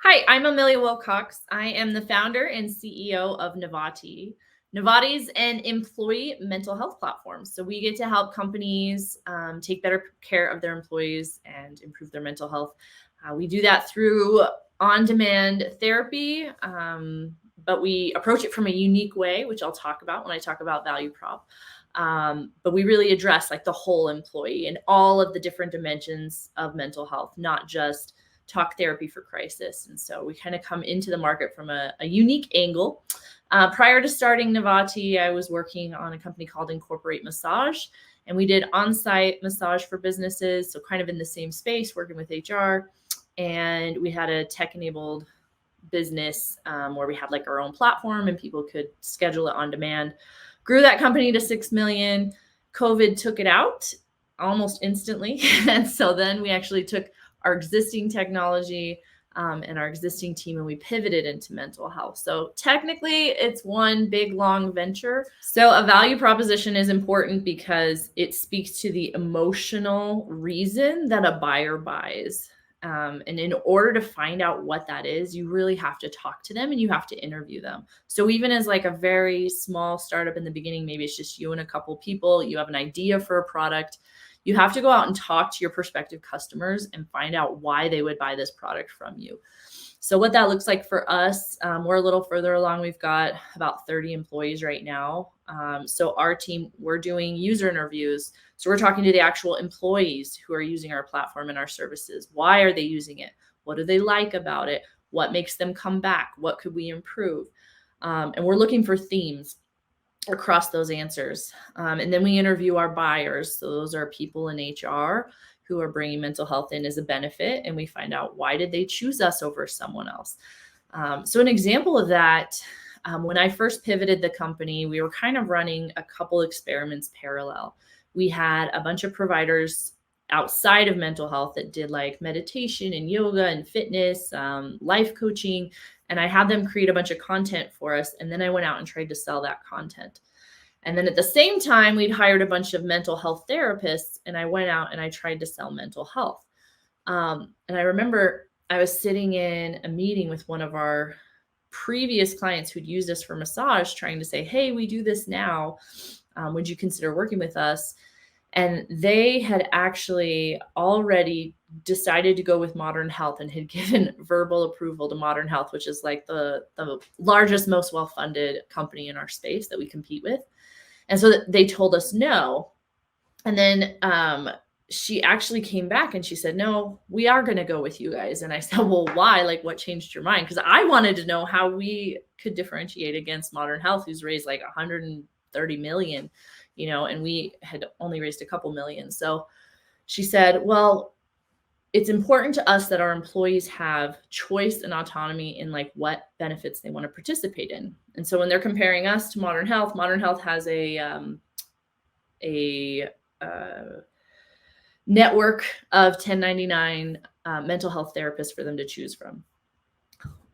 Hi, I'm Amelia Wilcox. I am the founder and CEO of Nivati. Nivati is an employee mental health platform. So we get to help companies take better care of their employees and improve their mental health. We do that through on-demand therapy, but we approach it from a unique way, which I'll talk about when I talk about value prop. But we really address like the whole employee and all of the different dimensions of mental health, not just talk therapy for crisis. And so we kind of come into the market from a unique angle. Prior to starting Nivati, I was working on a company called Incorporate Massage, and we did on-site massage for businesses. So kind of in the same space, working with HR. And we had a tech-enabled business where we had like our own platform and people could schedule it on demand. Grew that company to 6 million. COVID took it out almost instantly. And so then we actually took our existing technology and our existing team, and we pivoted into mental health. So technically it's one big, long venture. So a value proposition is important because it speaks to the emotional reason that a buyer buys. And in order to find out what that is, you really have to talk to them and you have to interview them. So even as like a very small startup in the beginning, maybe it's just you and a couple people, you have an idea for a product, you have to go out and talk to your prospective customers and find out why they would buy this product from you. So what that looks like for us, we're a little further along. We've got about 30 employees right now. So our team, we're doing user interviews. So we're talking to the actual employees who are using our platform and our services. Why are they using it? What do they like about it? What makes them come back? What could we improve? And we're looking for themes across those answers. And then we interview our buyers. So those are people in HR who are bringing mental health in as a benefit. And we find out, why did they choose us over someone else? So an example of that, when I first pivoted the company, we were kind of running a couple experiments parallel. We had a bunch of providers outside of mental health that did like meditation and yoga and fitness, life coaching. And I had them create a bunch of content for us. And then I went out and tried to sell that content. And then at the same time, we'd hired a bunch of mental health therapists, and I went out and I tried to sell mental health. And I remember I was sitting in a meeting with one of our previous clients who'd used us for massage, trying to say, hey, we do this now. Would you consider working with us? And they had actually already decided to go with Modern Health and had given verbal approval to Modern Health, which is like the largest, most well-funded company in our space that we compete with. And so they told us no. And then she actually came back and she said, no, we are going to go with you guys. And I said, well, why? Like, what changed your mind? Because I wanted to know how we could differentiate against Modern Health, who's raised like 130 million, and we had only raised a couple million. So she said, well, it's important to us that our employees have choice and autonomy in like what benefits they want to participate in. And so when they're comparing us to Modern Health has a network of 1099 mental health therapists for them to choose from.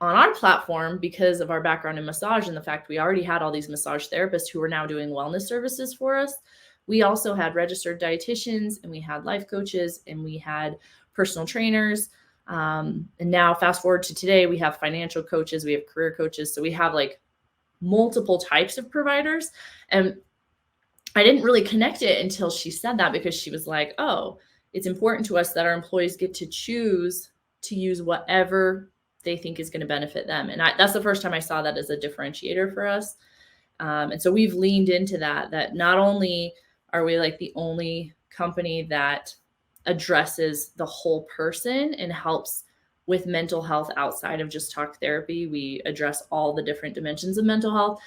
On our platform, because of our background in massage and the fact we already had all these massage therapists who are now doing wellness services for us, we also had registered dietitians, and we had life coaches, and we had personal trainers. And now fast forward to today, we have financial coaches, we have career coaches. So we have like multiple types of providers. And I didn't really connect it until she said that, because she was like, oh, it's important to us that our employees get to choose to use whatever they think is going to benefit them. And that's the first time I saw that as a differentiator for us. And so we've leaned into that not only are we like the only company that addresses the whole person and helps with mental health outside of just talk therapy, we address all the different dimensions of mental health.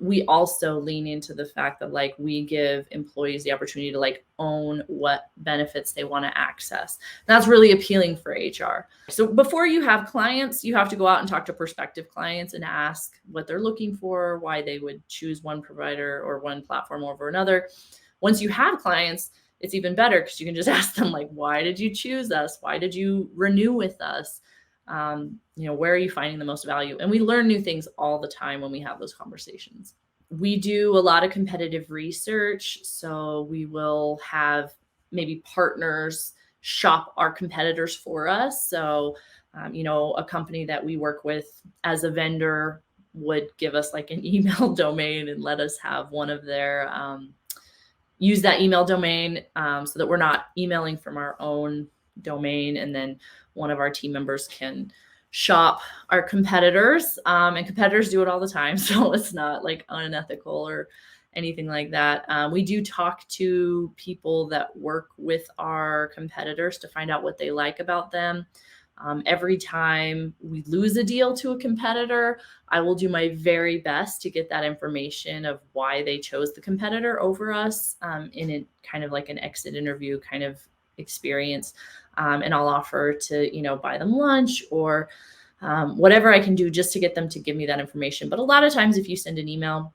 We also lean into the fact that like we give employees the opportunity to like own what benefits they want to access. That's really appealing for HR. So before you have clients, you have to go out and talk to prospective clients and ask what they're looking for, why they would choose one provider or one platform over another. Once you have clients, it's even better, because you can just ask them like, why did you choose us? Why did you renew with us? Where are you finding the most value? And we learn new things all the time when we have those conversations. We do a lot of competitive research. So we will have maybe partners shop our competitors for us. So A company that we work with as a vendor would give us like an email domain and let us have one of their use that email domain so that we're not emailing from our own domain. And then one of our team members can shop our competitors, and competitors do it all the time. So it's not like unethical or anything like that. We do talk to people that work with our competitors to find out what they like about them. Every time we lose a deal to a competitor, I will do my very best to get that information of why they chose the competitor over us, in a kind of like an exit interview kind of experience. And I'll offer to, buy them lunch or whatever I can do just to get them to give me that information. But a lot of times, if you send an email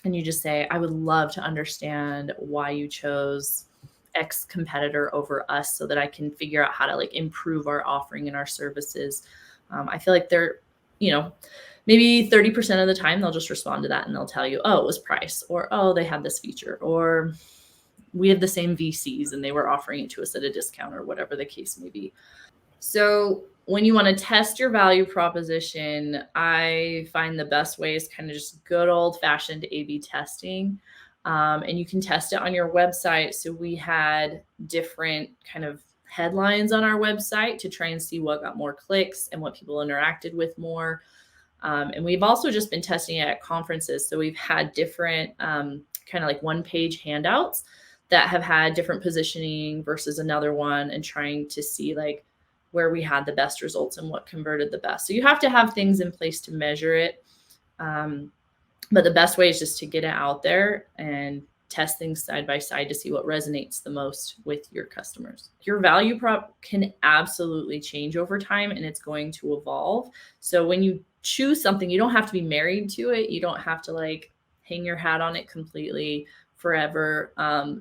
and you just say, I would love to understand why you chose X competitor over us so that I can figure out how to like improve our offering and our services. I feel like maybe 30% of the time they'll just respond to that and they'll tell you, oh, it was price, or, oh, they had this feature, or we have the same VCs and they were offering it to us at a discount, or whatever the case may be. So when you want to test your value proposition, I find the best way is kind of just good old fashioned A/B testing. And you can test it on your website. So we had different kind of headlines on our website to try and see what got more clicks and what people interacted with more. And we've also just been testing it at conferences. So we've had different kind of like one-page handouts that have had different positioning versus another one, and trying to see like where we had the best results and what converted the best. So you have to have things in place to measure it. But the best way is just to get it out there and test things side by side to see what resonates the most with your customers. Your value prop can absolutely change over time, and it's going to evolve. So when you choose something, you don't have to be married to it. You don't have to like hang your hat on it completely forever.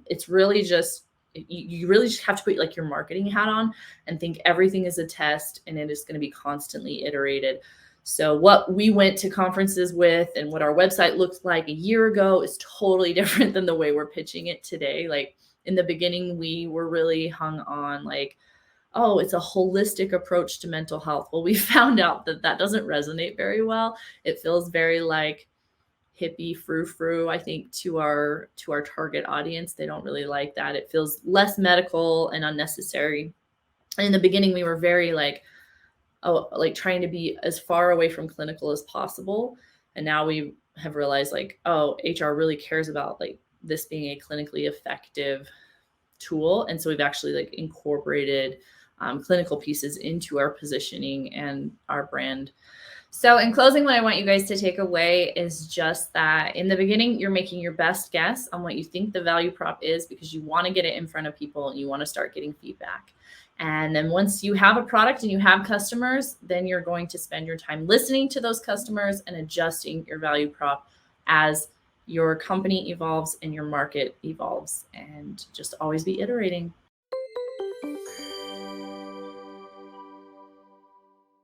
It's really just, you really just have to put like your marketing hat on and think everything is a test and it is going to be constantly iterated. So what we went to conferences with and what our website looked like a year ago is totally different than the way we're pitching it today. Like in the beginning, we were really hung on like, oh, it's a holistic approach to mental health. Well, we found out that that doesn't resonate very well. It feels very like hippie frou-frou, I think, to our target audience. They don't really like that. It feels less medical and unnecessary. And in the beginning, we were very like trying to be as far away from clinical as possible. And now we have realized like, oh, HR really cares about like this being a clinically effective tool. And so we've actually like incorporated clinical pieces into our positioning and our brand. So in closing, what I want you guys to take away is just that in the beginning, you're making your best guess on what you think the value prop is, because you want to get it in front of people and you want to start getting feedback. And then once you have a product and you have customers, then you're going to spend your time listening to those customers and adjusting your value prop as your company evolves and your market evolves, and just always be iterating.